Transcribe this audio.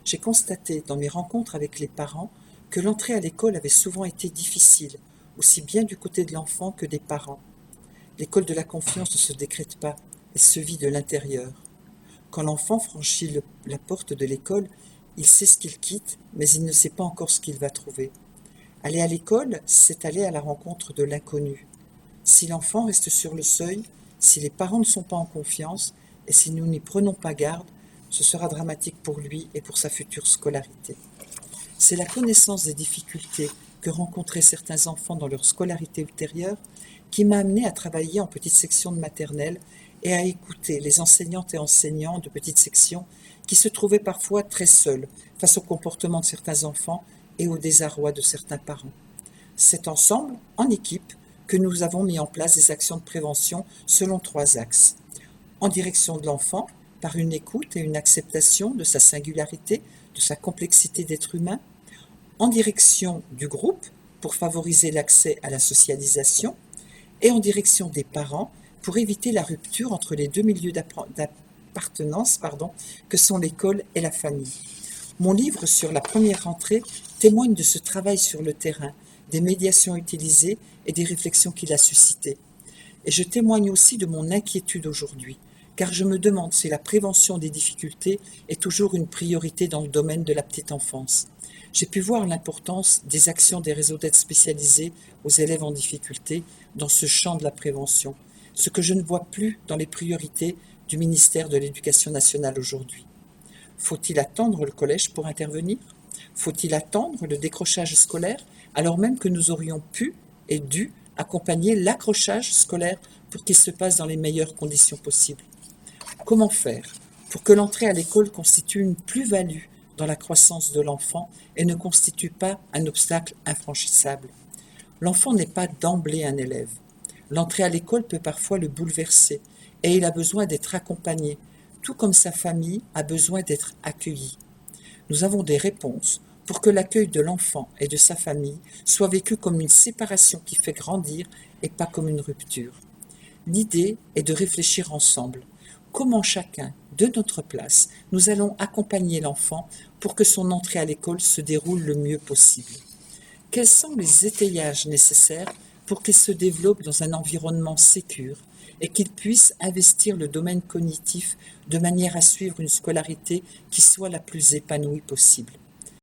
j'ai constaté dans mes rencontres avec les parents que l'entrée à l'école avait souvent été difficile, aussi bien du côté de l'enfant que des parents. L'école de la confiance ne se décrète pas, elle se vit de l'intérieur. Quand l'enfant franchit la porte de l'école, il sait ce qu'il quitte, mais il ne sait pas encore ce qu'il va trouver. Aller à l'école, c'est aller à la rencontre de l'inconnu. Si l'enfant reste sur le seuil, si les parents ne sont pas en confiance, et si nous n'y prenons pas garde, ce sera dramatique pour lui et pour sa future scolarité. C'est la connaissance des difficultés que rencontraient certains enfants dans leur scolarité ultérieure qui m'a amené à travailler en petite section de maternelle et à écouter les enseignantes et enseignants de petite section qui se trouvaient parfois très seuls face au comportement de certains enfants et au désarroi de certains parents. C'est ensemble, en équipe, que nous avons mis en place des actions de prévention selon 3 axes. En direction de l'enfant, par une écoute et une acceptation de sa singularité, de sa complexité d'être humain. En direction du groupe, pour favoriser l'accès à la socialisation. Et en direction des parents, pour éviter la rupture entre les 2 milieux d'appartenance que sont l'école et la famille. Mon livre sur la première rentrée témoigne de ce travail sur le terrain, des médiations utilisées et des réflexions qu'il a suscitées. Et je témoigne aussi de mon inquiétude aujourd'hui, car je me demande si la prévention des difficultés est toujours une priorité dans le domaine de la petite enfance. J'ai pu voir l'importance des actions des réseaux d'aide spécialisés aux élèves en difficulté dans ce champ de la prévention, ce que je ne vois plus dans les priorités du ministère de l'Éducation nationale aujourd'hui. Faut-il attendre le collège pour intervenir ? Faut-il attendre le décrochage scolaire alors même que nous aurions pu et dû accompagner l'accrochage scolaire pour qu'il se passe dans les meilleures conditions possibles ? Comment faire pour que l'entrée à l'école constitue une plus-value dans la croissance de l'enfant et ne constitue pas un obstacle infranchissable ? L'enfant n'est pas d'emblée un élève. L'entrée à l'école peut parfois le bouleverser et il a besoin d'être accompagné, tout comme sa famille a besoin d'être accueillie. Nous avons des réponses pour que l'accueil de l'enfant et de sa famille soit vécu comme une séparation qui fait grandir et pas comme une rupture. L'idée est de réfléchir ensemble. Comment chacun, de notre place, nous allons accompagner l'enfant pour que son entrée à l'école se déroule le mieux possible. Quels sont les étayages nécessaires pour qu'il se développe dans un environnement sécure et qu'il puisse investir le domaine cognitif de manière à suivre une scolarité qui soit la plus épanouie possible ?